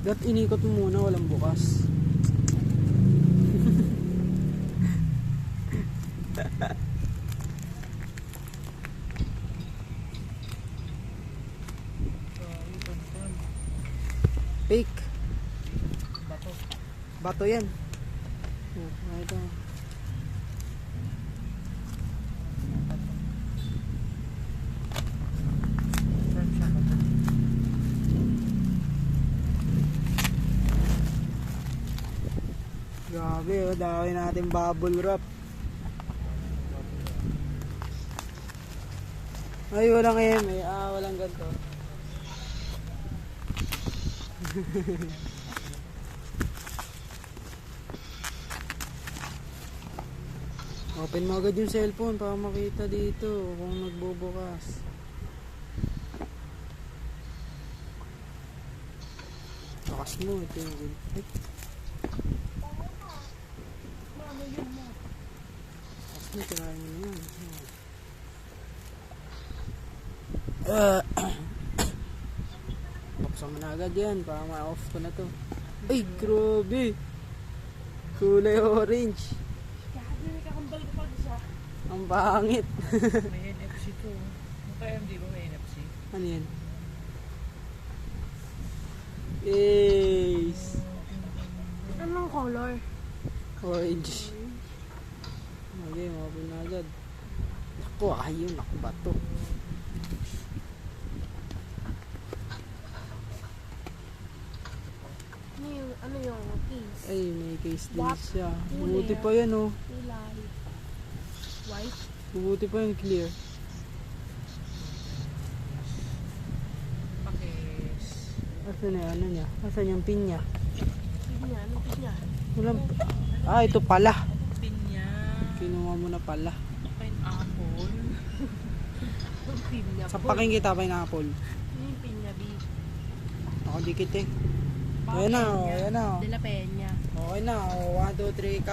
Dat inikot mo muna, walang bukas. Fake. Bato. Bato yan. Ito. Grabe, oh, dami natin bubble wrap. Ay, walang eme. Walang ganito. Open mo agad yung cellphone para makita dito kung nagbubukas. Takas mo, ito yung ay. Takas mo, tirahin mo naman. Buksan mo na agad yan para ma-off ko na to. Ay, grabe! Kulay orange. Ang pangit. May NFC to. Kaya di ba may NFC? Ano yan? Ace! Anong color? Orange. Okay, ma-open na agad. Naku, ayun. Naku, bato. Ano yung case? Ay, may case din What? siya. Kulay. Buti pa yan, oh. Kulay. White? Buti pa yan, clear. Pakis. Asan na ano niya? Asan yung pin niya? Pinya? Anong pinya? Walang... ito pala. Pinya. Kinuha mo na pala. Pineapple. Anong pinya? Sapakin kita, pineapple. Ano yung pinya, B? Ako dikit eh. Ayan na, oh. Ayan na, oh. De la Peña. Okay na, oh. 1, 2, 3, ka.